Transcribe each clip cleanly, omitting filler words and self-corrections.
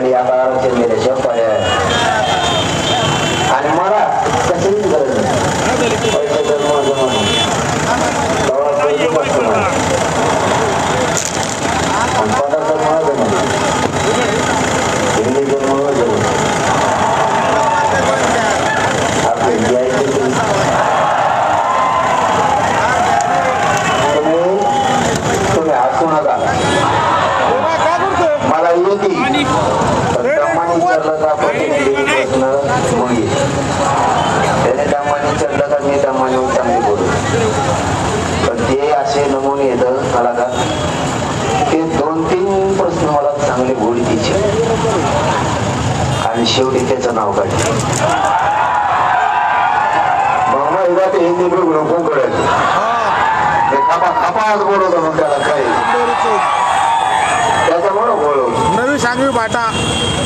आणि आता आरक्षण दिल्याशिवाय पर्याय आणि मला कशाचीच गरज नाही पैसे जन्म पदार्थ हिंदी जन्म तुम्ही हसू नका मला येते दमानी विचारलं का त्याने दमानी विचारलं का मी दमानी चांगली बोलू पण ते असे नमुने येतं मला का ते 2-3 प्रश्न मला चांगले गोडी द्यायचे आणि शेवटी त्याचं नाव काढले मग एकदा ते हिंदी कोण कळायचं खापा बोलवतो मग त्याला काही त्याच्यामुळे बोलवतो नवी सांगवी बाटा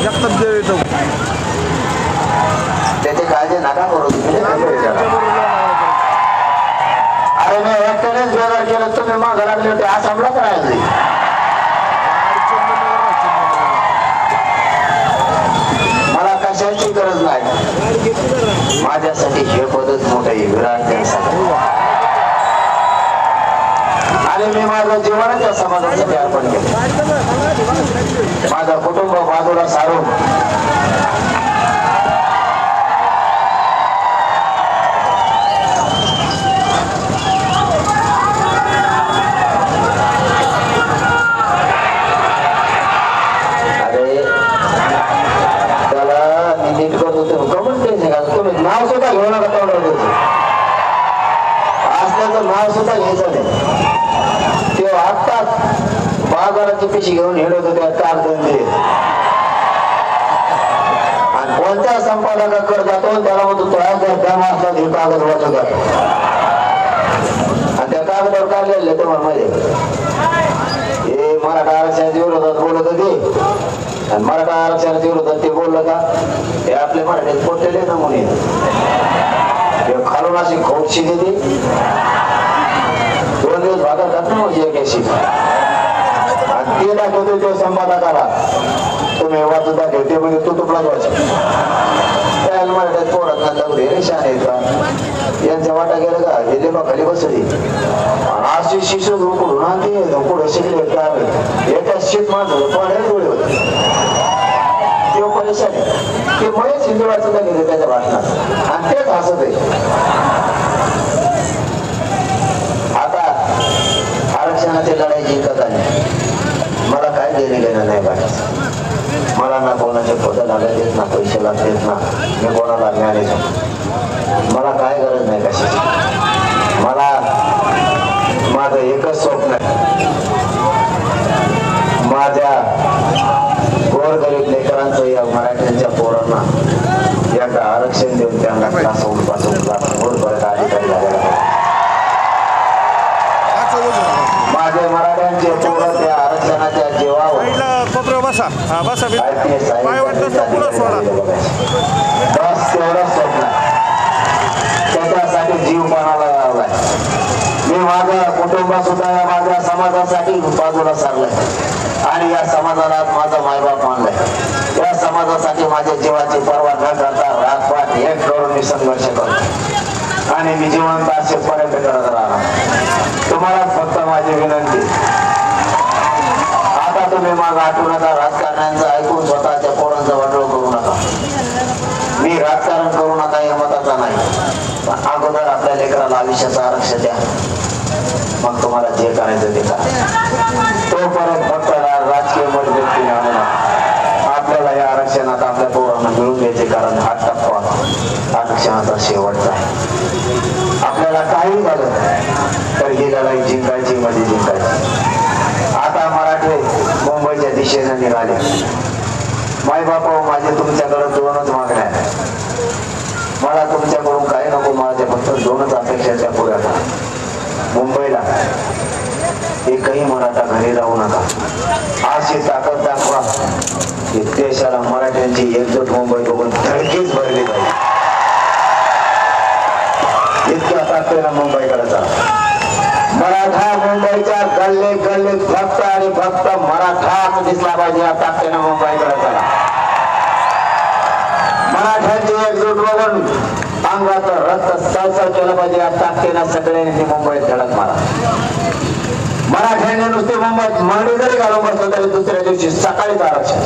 जगताप देव त्याची काळजी नका करू अरे मी एकट्यानेच बेजार केलं तुम्ही मागं लागले होते आसामला करायचं मला कशाची गरज नाही माझ्यासाठी हे पदच मोठं आहे विराट त्यासाठी आणि मी माझं जीवनच या समाजासाठी अर्पण केलं माझं कुटुंब बाजूला सारून नाव सुद्धा घेऊ नका तेवढं आज त्याचं नाव सुद्धा घ्यायचं नाही ते आत्ताच बाजाराची पिशी घेऊन हिडत होते कारधंदे आणि कोणत्या संपादकाकडे जातो त्याला म्हणतो त्या माणसात हे कागद वाचत आणि त्या कागदावर काढलेले तुम्हाला माहिती हे मराठा आरक्षणाच्या विरोधात बोलत होते आणि मराठा आरक्षणाच्या विरोधात ते बोललं का हे आपले मराठीत पोटलेले नमुने खालून अशी खोटशी देते 2 दिवस भागात घातलं म्हणजे एकाशी आणि ते दाखवतो ते संपादकाला तुम्ही वाचत दाखव ते म्हणजे तू तुपलाच वाच त्याला मराठ्यात पोरात ना दगडे रेषा आहेत का यांच्या वाटा गेलं का हे लेबा खाली बसली अशी शिशू उकडून ना ते पुढे शिकले काय एका शीत माझं पाण्यात डोळे होते ते मध्येच हिंदी वाचता गेले त्याच्या भाषणात आणि तेच हसत आहे आता आरक्षणाची लढाई जिंकत आली मला काय देणं नाही बाकी मला ना कोणाचे पद लागत ना पैसे लागतात ना मी कोणाला ज्ञान मला काय गरज नाही कशाची मला माझं एकच स्वप्न आहे माझ्या गोरगरीब लेकरांचं या मराठ्यांच्या पोरांना एकदा आरक्षण देऊन त्यांना क्लासहून पासून क्लासपर्यंत अधिकारी झालेला माझे मराठ्यांचे पोरं त्या आरक्षणाच्या जीवावर बस तेवढं स्वप्न त्याच्यासाठी जीव पणाला लावलाय मी माझं कुटुंब सुद्धा माझ्या समाजासाठी बाजूला सारलंय आणि या समाजाला माझा मायबाप मानलाय या समाजासाठी माझ्या जीवाची पर्वा न करता रातपाट एक करून मी संघर्ष करतो आणि मी जिवंत असेपर्यंत करत राहणार तुम्हाला फक्त माझी विनंती आता तुम्ही माझा आठवू नका राजकारण्यांचं ऐकून स्वतःच्या पोरांचं वाटोळ करू नका मी राजकारण करू नका या मताचा नाही पण अगोदर आपल्या लेकराला आयुष्याचं आरक्षण द्या मग तुम्हाला जे करायचं ते करा तोपर्यंत फक्त राजकीय मजबूती आणू नका आपल्याला या आरक्षणात आपल्या पोरांना मिळून द्यायचे कारण हा टप्पा आरक्षणाचा शेवटचा आहे आपल्याला काही झालं तर ही लढाई जिंकायची मध्ये जिंकायची आता मराठे मुंबईच्या दिशेने निघाले मायबापा माझे तुमच्याकडे 2च मागण्या आहेत मला तुमच्याकडून काही नको माझ्या फक्त 2च अपेक्षाच्या पुऱ्या मुंबईला एकही मराठा घरी राहू नका अशी ताकद दाखवा देशाला मराठ्यांची एकजूट मुंबई बघून धडकीच भरली पाहिजे इतक्या ताकदीनं मुंबईकडे जा मराठा मुंबईच्या गल्ले गल्लीत फक्त आणि फक्त मराठाच दिसला पाहिजे या ताकदीनं मुंबईकडे चला केलं पाहिजे. या ताकदीनं सगळ्यांनी मुंबईत धडक मारा. मराठ्यांनी नुसते मुंबईत मंडी जरी घालून बसलं तरी दुसऱ्या दिवशी सकाळीच आरक्षण.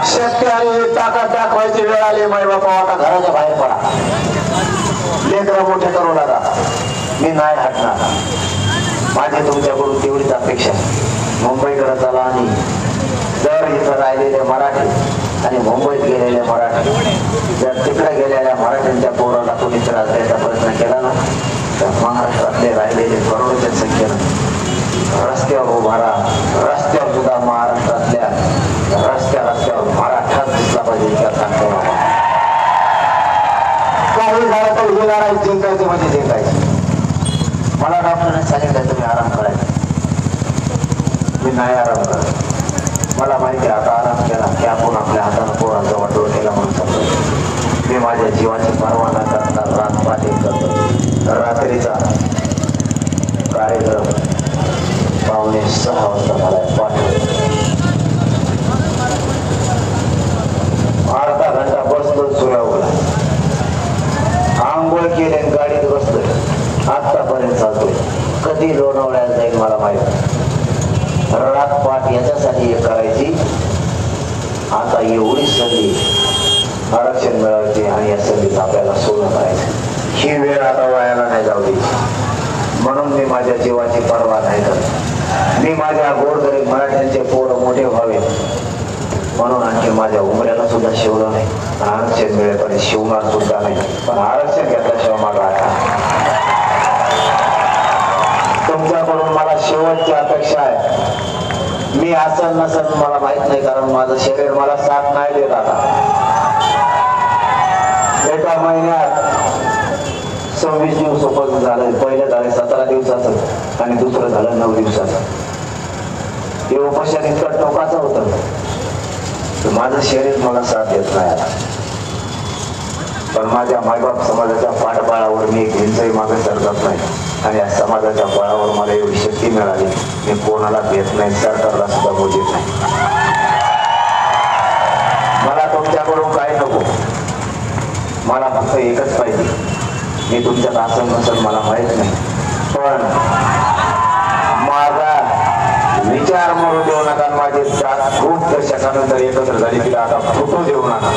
शक्य आणि ताकद दाखवायची वेळ आली. माई बापा आता घराच्या बाहेर पडा. लेकरं मोठे करू लागा. मी नाही हटणार. माझी तुमच्याकडून तेवढीच अपेक्षा. मुंबईकडे चला आणि जर इथं राहिलेले मराठी आणि मुंबईत गेलेले मराठी जर तिकडे गेलेल्या मराठ्यांच्या पोराला कोणी त्रास द्यायचा प्रयत्न केला ना तर महाराष्ट्रातले राहिलेले करोडोच्या संख्येनं रस्त्यावर उभा राहा. रस्त्यावर सुद्धा महाराष्ट्रातल्या रस्त्यावर मराठाच दिसला पाहिजे. काही झालं तर हे लढाई जिंकायची म्हणजे जिंकायची. मला डॉक्टरने सांगितलं तुम्ही आराम करायचा. मी नाही आराम करत. मला माहिती आता आराम केला की आपण आपल्या हातानं पोरांचा वाटोळ केला म्हणून समजतो. मी माझ्या जीवाची पर्वा न करता रात पाठी करतो. रात्रीचा कार्यक्रम 5:45 वाजता झालाय. अर्धा घंटा बसलो सुरावला. आंघोळ केले गाडीत बसलोय. आतापर्यंत चालतोय. कधी लोणावळ्यात जाईल मला माहिती. रात पाठ याच्यासाठी करायची. आता एवढी संधी आरक्षण मिळवायची आणि या संधीत आपल्याला सोनं करायचं. ही वेळ आता वायाला नाही जाऊ द्यायची. म्हणून मी माझ्या जीवाची पर्वा नाही करत. मी माझ्या गोरगरीब मराठ्यांचे पोरं मोठे व्हावे म्हणून आणखी माझ्या उमऱ्याला सुद्धा शिवलं नाही. आरक्षण मिळेपर्यंत शिवणार सुद्धा नाही. पण आरक्षण घेतल्याशिवाय मागा तुमच्याकडून मला शेवटची अपेक्षा आहे. मी असल नसल मला माहित नाही कारण माझं शरीर मला साथ नाही देत. आता एका महिन्यात 26 दिवस उपज झालं. पहिलं झालं 17 दिवसाचं आणि दुसरं झालं 9 दिवसाचं. हे उपोषण इतकं टोकाचं होतं. माझं शरीर मला साथ देत नाही आता. पण माझ्या मायबाप समाजाच्या पाठबळावर मी एक हिंसही मागे सरकत नाही आणि या समाजाच्या बळावर मला एवढी शक्ती मिळाली. मी कोणाला देत नाही. सरकारला सुद्धा बोलत नाही. मला तुमच्याकडून काही नको. मला फक्त एकच पाहिजे. मी तुमच्यात असं नसेल मला माहित नाही पण माझा विचार मरू देऊ नका. माझे जात खूप दशकानंतर एकत्र झाली तिला आता फुटू देऊ नका.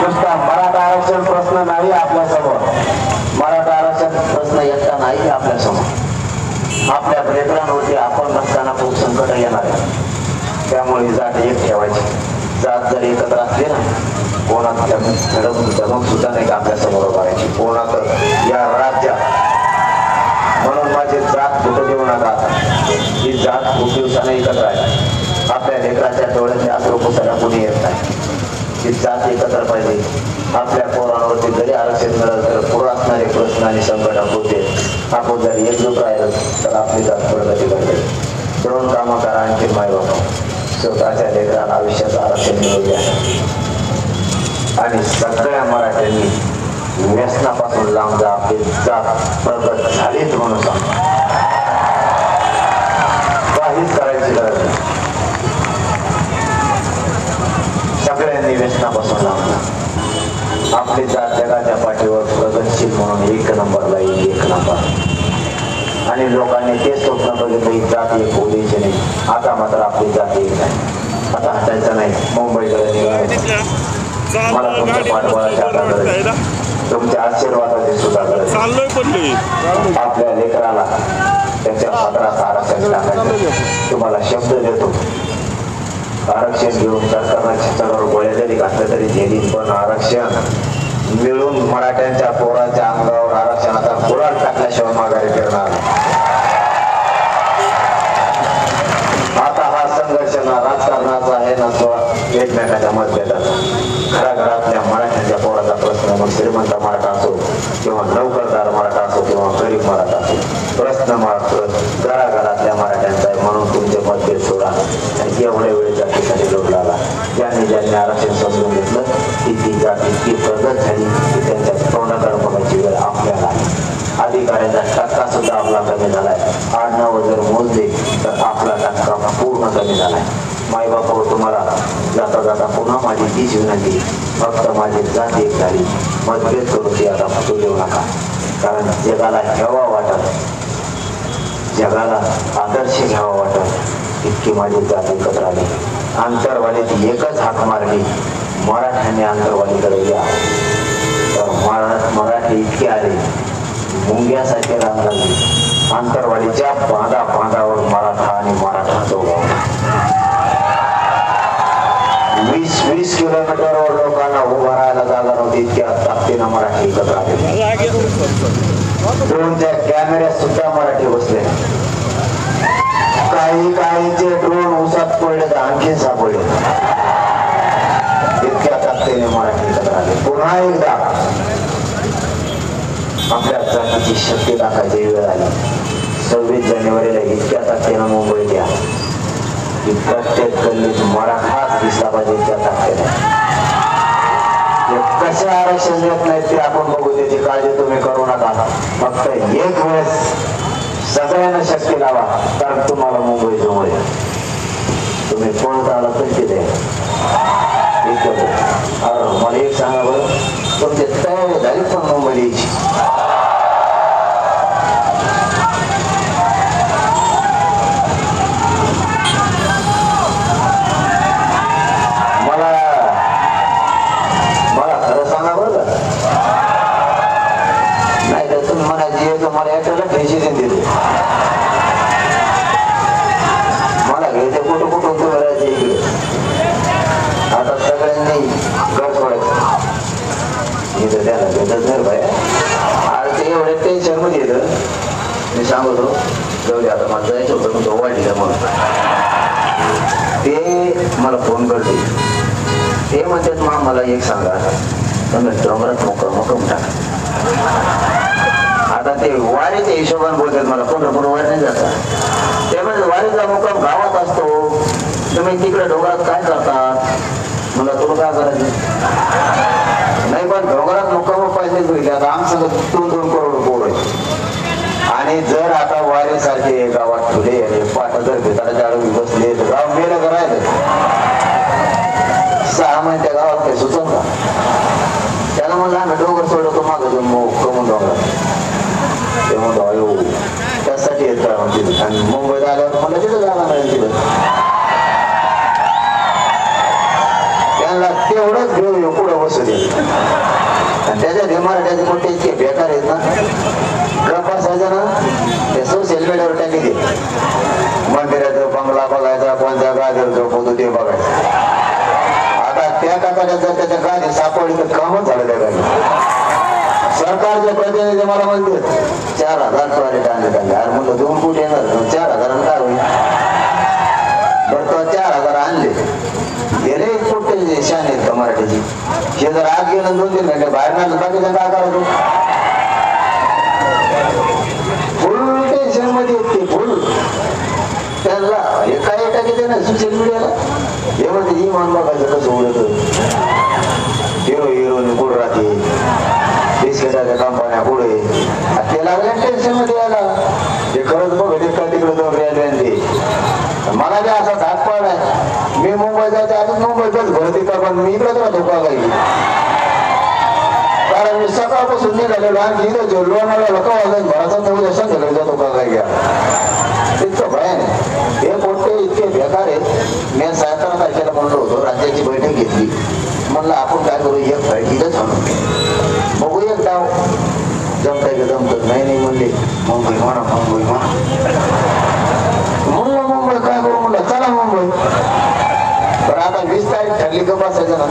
नुसता मराठा आरक्षण प्रश्न नाही आपल्यासमोर. मराठा आरक्षण प्रश्न एकटा नाही आपल्यासमोर. आपल्या लेकरांवरती आपण नसताना खूप संकट येणार आहे. त्यामुळे जात एक ठेवायची. जात जर एकत्र असली ना कोणात धमक सुद्धा नाही का आपल्या समोर करायची. कोणात या राज्यात म्हणून माझी जात फुटू देऊ नका. ही जात खूप दिवसाने एकत्र आहे. आपल्या लेकराच्या डोळ्याच्या अश्रू पुसायला कोणी येत नाही. ही जात एकत्र पाहिजे. आपल्या पोरांवरती जरी आरक्षण मिळालं तर पुढे असणारे प्रश्न आणि संकट होते. आपण जर एकजूट राहिलं तर आपली जात प्रगती करते. दोन कामं करा आणखी माय बाबा. स्वतःच्या लेकराला आयुष्याचं आरक्षण मिळवू द्या आणि सगळ्या मराठ्यांनी व्यसनापासून लांब जा. आपली जात प्रगत झालीच म्हणून सांग. काहीच करायची गरज नाही. सगळ्यांनी व्यसनापासून लांब जा. आपली जात जगाच्या पाठीवर प्रगतशील म्हणून 1 नंबरला येईल. 1 नंबर. आणि लोकांनी ते स्वप्न बघितलं ही जात एक होऊ द्यायची नाही. आता मात्र आपली जात एक नाही. आता हटायचं नाही. मुंबईकडे निघायचं. मला तुमच्या पाठबळाच्या आधार तुमच्या आशीर्वादाची सुद्धा गरज. आपल्या लेकराला त्याच्या पत्रात आरक्षण टाकायचं. तुम्हाला शब्द देतो. आरक्षण घेऊन सरकारच्या चढावर गोळ्या जरी घातल्या तरी झेली पण आरक्षण मिळून मराठ्यांच्या पोराच्या अंगावर आरक्षणाचा गुलाल टाकल्याशिवाय माघारी फिरणार. आता हा संघर्ष ना राजकारणाचा आहे ना तो एकमेकाच्या मतभेदाचा. घराघरातल्या मराठ्यांच्या पोराचा प्रश्न मग श्रीमंत मराठा असो किंवा नोकरदार मराठा असो किंवा गरीब मराठा असो प्रश्न मात्र घराघरातल्या मराठ्यांचा आहे. म्हणून तुमचे मतभेद सोडा आणि एवढ्या वेळी जातीसाठी लोट लागला. ज्यांनी आरक्षण समजून घेतलं ती जात इतकी प्रगत झाली की त्यांच्या तोंडाकडे बघायची वेळ आपल्याला. अधिकाऱ्यांचा टक्का सुद्धा आपला कमी झालाय. आडनाव जर मोजले तर आपला टक्का पूर्ण कमी झालाय. मायबापा तुम्हाला जाता जाता पुन्हा माझी तीच विनंती, फक्त माझी जात एक झाली, मतभेद करून ती आता फसू देऊ नका. कारण जगाला घ्यावा वाटत, जगाला आदर्श घ्यावा वाटत इतकी माझी जात एकत्र आली. आंतरवालीत एकच हाक मारली, मराठ्याने आंतरवालीकडे या. तर मराठी इतके आले, मुंग्यासारखे रांग लागली. आंतरवालीच्या बांधा बांधावर मराठा आणि मराठा दोघांना 20-20 किलोमीटरवर लोकांना उभा राहायला जागा नव्हती. इतक्या ताकदीनं मराठी एकत्र आले. ड्रोनच्या कॅमेऱ्यात सुद्धा मराठी बसले. काहीचे ड्रोन उसात पडले तर आणखी सापडले. इतक्या ताकदीने मराठी एकत्र आले. पुन्हा एकदा आपल्या जातीची शक्ती दाखवायची वेळ आली. 26 जानेवारीला इतक्या ताकदीनं मुंबईत या की प्रत्येक गल्लीत मराठाच दिसला पाहिजे. त्या ताकदीने कसे आरक्षण देत नाहीत ते आपण बघू, त्याची काळजी तुम्ही करू नका. फक्त एक वेळेस सगळ्यांना शक्ती लावा, कारण तुम्हाला मुंबई जवळ आहे. तुम्ही पळत आला तर तिथे मला एक सांगा बरं, तुमची तयारी झाली पण मुंबईला यायची? मला खरं सांगा बरं का, नाही तर तुम्ही म्हणायची तुम्हाला एकट्याला टेन्शन देते. मला घ्यायचे कुठं कुठून तुम्ही राहायचे इकडे. आता सगळ्यांनी घर सोडायचं. मी तर त्याला भेटत नाही बाय. आज ते एवढे टेन्शन मध्ये येतं. मी सांगतो जाऊ दे, आता मला जायचं होतं पण तो वाढीला म्हणून ते मला फोन करते. ते म्हणतात मग मला एक सांगा, तुम्ही डोंगरात मुक्काम टाका. आता ते वारीच्या हिशोबाने बोलतात. मला पंढरपूर वारी नाही जातात. ते म्हणजे वारीचा मुक्काम गावात असतो, तुम्ही तिकडे डोंगरात काय करतात? मला तुला काय करायचं नाही, पण डोंगरात मुक्काम पाहिजे. आता आमचं 2-2 करोड पोर आहे. आणि जर आता वारीसारखे गावात ठेवले आणि पाठ जर भेटायला अडवी बसले तर गाव मेलं का राहिलं? 6 महिने त्या गावात काही सुचत का? त्याला म्हणलं आम्ही डोंगर सोडवतो मागं कमून डोंगरात. ते म्हणतो अयो त्यासाठी येत तिथे. आणि मुंबईत आल्यावर मला तिथं जागा नाही. तिथं त्यांना तेवढंच घेऊ पुढं बसू दे. आणि त्याच्यात मराठ्याचे मोठे इतके बेकार आहेत ना, गप्पा असायचा ना, ते सोशल मीडियावर टाकी दे. मंदिराचं बंगला बघायचा, कोणत्या गादीवर झोपवतो ते बघायचं. आता त्या काकाच्या जर त्याच्या गादी सापडली तर कामच झालं त्या गाडी. सरकारचे प्रतिनिधी मला म्हणते 4,000 टॉयलेट आणले त्यांनी. अरे म्हणलं 2 कोटी येणार, 4,000 काय होईल? बरं तो 4,000 आणले, गेले कुठे शान आहेत का मराठीची? हे जर आग गेलं 2-3 घंटे बाहेर नाही बाकीचं काय करायचं? फुल टेन्शन मध्ये येते. फुल त्यांना एका किती ना सोशल मीडियाला हे म्हणते ही मान बघायचं कसं उडत. हिरोने पुढे राहते, बिस्किटाच्या कंपन्या पुढे. ते लागल्या टेन्शन मध्ये यायला. ते खरंच बघत का तिकडे जाऊन रेल्वे. मला बी असा धाक पडलाय. मी मुंबई जायच्या आधी मुंबईतच भरती का, पण मी इकडेच राहतो का काही. कारण मी सकाळपासून निघालेलो आणि इथं जो लोणावळ्याला का वाजत भराचा तर उद्या संध्याकाळी जातो का काही घ्या. इतकं भयान आहे. हे पोटे इतके बेकार आहेत. मी 17 तारखेला म्हणलो होतो, राज्याची बैठक घेतली. म्हणलं आपण काय करू, एक बैठकीच म्हणून बघू एक डाव जमताय का जमत नाही म्हणले. मुंबई म्हणा म्हणलं मुंबई काय करू, म्हणलं चला मुंबई. पण आता 20 तारीख ठरली का बसायचं ना.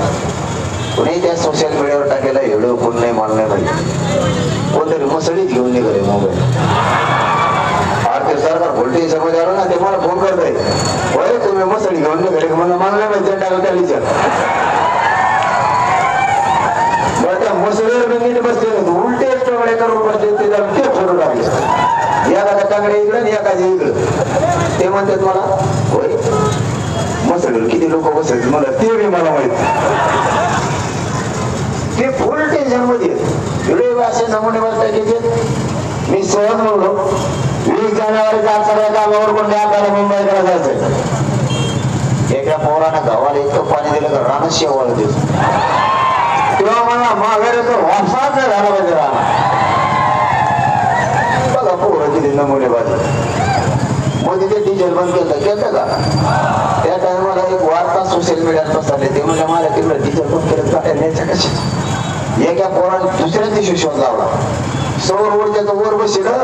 कुणी त्या सोशल मीडियावर टाकायला एवढं कोण नाही, मान नाही पाहिजे. कोणतरी मसळीच घेऊन निघाले मुंबई. आर्थिक सरकार भोलटी समज आलो ना, ते मला फोन करताय, होय तुम्ही मसळी घेऊन निघाले. मला मानलं पाहिजे टाका त्या विचार. बरं त्या मसळीवर मी नीट बसले उलटे टोळे करून बसले. ते जरा ते फोटो टाकले, एखादा टांगडे इकडं आणि एखाद्या इकडं. ते म्हणतात मला, होय मसळीवर किती लोक बसायचे मला ते बी मला माहित. ते फुल टेन्शन मध्ये एवढे असे नमुने बसतात. मी सहज म्हणलो 20 जानेवारीचा सगळ्या कामावर कोण आपल्याला मुंबईकडे जायचंय. एका पोरानं गावाला इतकं पाणी दिलं का रानच शेवाळ दिवस तेव्हा मला माघारी वापसाच नाही झाला पाहिजे राहणार बघा पोरं किती नमुने बाजू मध्ये ते डिझेल बंद केलं का त्या टायमाला एक वार्ता सोशल मीडियात पसरली ते म्हणजे मला तिकडं डिझेल बंद केलं काढण्याच्या कशा एका पोराने दुसऱ्या दिवशी शोध लावला सौर ऊर्जेचं वर बसलं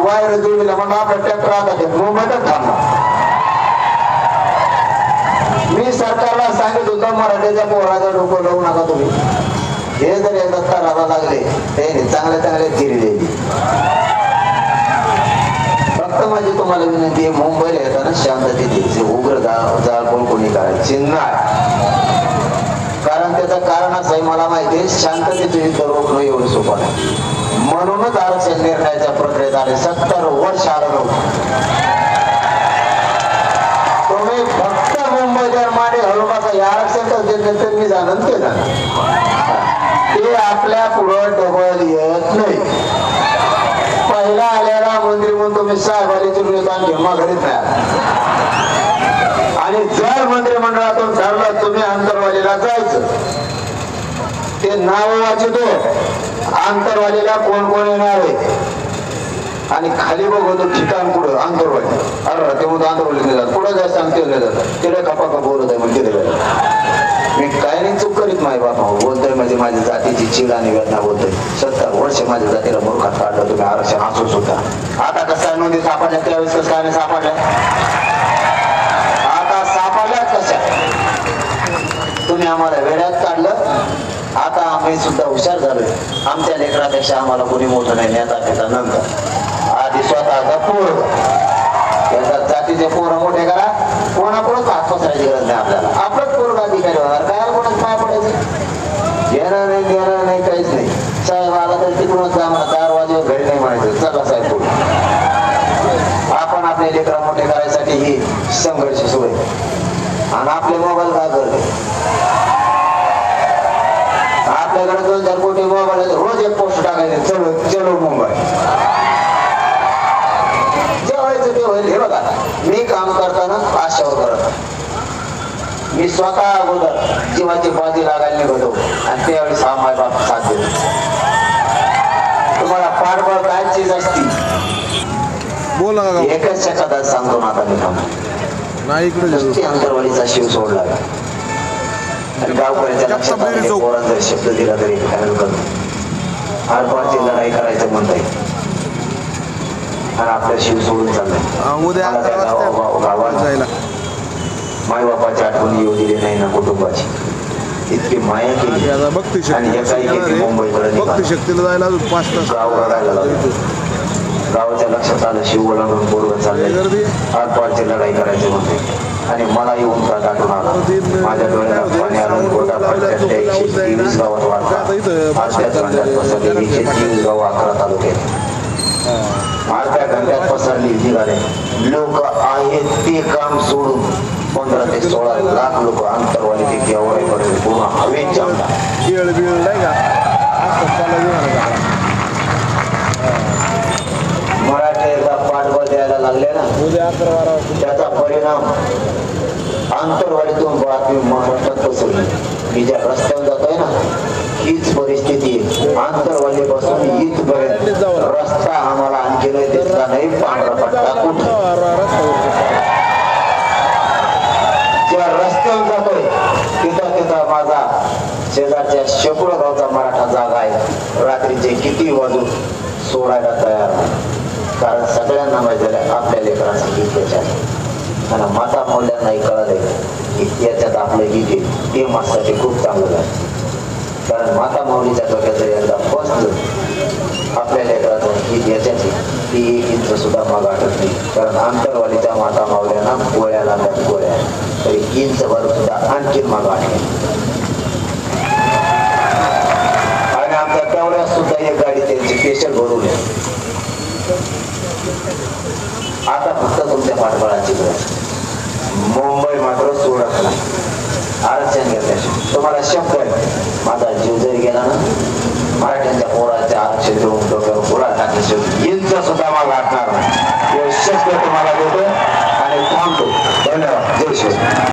वायर जोडीला म्हणून आपला ट्रॅक्टर आता मुंबईतच थांबला मी सरकारला सांगित होतो मराठीच्या पोराचं डोकं लावू नका तुम्ही हे जर एकदा तराला लागले ते चांगले चांगले चिरी द्यायची फक्त माझी तुम्हाला विनंती आहे मुंबईला येताना शांततेची उग्र जाळपोळ कोणी करायची नाही कारण त्याचं कारण असं आहे मला माहिती आहे शांततेचं युद्ध रोखणं एवढं सोपं नाही म्हणूनच आरक्षण निर्णयाच्या प्रक्रियेत आले 70 वर्ष आलं नव्हतं तुम्ही फक्त मुंबईकर माने हलू नका हे आरक्षण तर देत तर मी जाणं ते जाणं ते आपल्या पुढं डबल येत नाही पहिला आलेला मंत्री म्हणून तुम्ही साहेबांची घेमा घरीच नाही आणि जर मंत्रिमंडळातून ठरलं तुम्ही आंतरवालीला जायचं ते नाव वाचतो आंतरवालीला कोण कोण येणार आहे आणि खाली बघतो ठिकाण कुठं आंतरवाली अरे ते म्हणतो आंतरवाली जातात पुढे जाय सांगते जातात तिथे खपा का बोलत आहे म्हणजे मी काय नाही चूक करीत माय बापा बोलतोय म्हणजे माझ्या जातीची चीड आणि वेदना बोलतोय 70 वर्ष माझ्या जातीला मूर्खात काढलं तुम्ही आरक्षण असू सुद्धा आता कसं नोंदी सापडल्या त्यावेळेस कसं काय नाही सापडल्या आता सापडल्याच कशा तुम्ही आम्हाला वेड्यात काढलं आता आम्ही सुद्धा हुशार झालोय आमच्या लेकरापेक्षा आम्हाला कोणी मोठं नाही नेता नेता नंतर आधी स्वतःचा पोर त्याचा जातीचे पोरं मोठे करा कोणाकडूनच हात पसरायची गरज नाही आपल्याला आपलंच पोरं अधिकारी होणार काय कोणाच पाय पडायचं घेणं नाही देणं नाही काहीच नाही साहेब आला तर तिकडूनच आम्हाला 4 वाजेवर घरी नाही म्हणायचं चला साहेब पुढे आपण आपले लेकरा मोठे करायसाठी ही संघर्ष सुरू आहे आणि आपले मोबाईल काय करते आपल्याकडे 2-4 कोटी मोबाईल आहेत रोज एक पोस्ट टाकायचे चलो चलो मुंबई जेवायचं ते होईल हे बघा मी काम करताना आशावर करत मी स्वतः अगोदर जीवाची बाजी लागायला निघतो आणि त्यावेळेस हा माय बाप साथ देतो तुम्हाला पाठबळ काय चीज असती बोला का एकच शब्दात सांगतो ना आता मी थांबतो नाही इकडे अंतरवालीचा शिव सोडला आणि गावकऱ्यांच्या लक्षात पोरांचा शब्द दिला तरी फायनल करतो आरपारची लढाई करायचं म्हणताय आणि आपल्या शिव सोडून चाललाय माय बापाची आठवण येऊ दिली नाही ना कुटुंबाची इतकी माया केली आणि भक्ती शक्तीला जायला 5 तास गावाच्या लक्षात आलं शिव ओलांडून बोलवत चाललंय आरपारची लढाई करायचं म्हणते आणि मला येऊन का गाठून आला माझ्या डोळ्याला पाणी आणून गोटा पडल्या 123 गावात वाढला आज त्याच घंट्यात पसरली 123 गाव 11 तालुक्यात अर्ध्या घंट्यात पसरली निघाले लोक आहेत ते काम सोडून 15 ते 16 लाख लोक अंतरवाली ते केवढ्यापर्यंत पूर्ण हवेत जमला मराठीला पाठबळ द्यायला लागले ना त्याचा परिणाम आंतरवाडीतून बातमी महाराष्ट्रात पसरली मी ज्या रस्त्यावर जातोय ना हीच परिस्थिती आंतरवाली पासून इथपर्यंत रस्ता आम्हाला आणखी नाही दिसला नाही पांढरा पट्टा कुठे ज्या रस्त्यावर जातोय तिथं तिथं माझा शेजारच्या शेकडो गावचा मराठा जागा आहे रात्रीचे किती वाजून सोडायला तयार कारण सगळ्यांना माहिती आहे आपल्या लेकरांचं गीत याच्यात आणि माता मौल्यांनाही कळालंय की याच्यात आपलं गीत आहे ते माझ्यासाठी खूप चांगलं आहे कारण माता माऊलीच्या डोक्यात जर एकदा बसलं आपल्या लेकराचं गीत याच्याची ती एक इंच सुद्धा मग आठवत नाही कारण आंतरवालीच्या माता माऊल्यांना गोळ्या लागतात गोळ्या तरी इंच भर सुद्धा आणखीन मग आठवत आणि आमच्या तेवढ्यात सुद्धा एक गाडी त्यांची स्पेशल भरून आहे आता फक्त तुमच्या पाठबळाची गरज मुंबई मात्र सोडत नाही आरक्षण घेतल्याशिवाय तुम्हाला शब्द आहे माझा जीव जरी गेला ना मराठ्यांच्या पोराचे आरक्षण देऊन डोक्यावर गोळा टाकल्याशिवाय इंच सुद्धा मला गाठणार नाही शब्द तुम्हाला देतो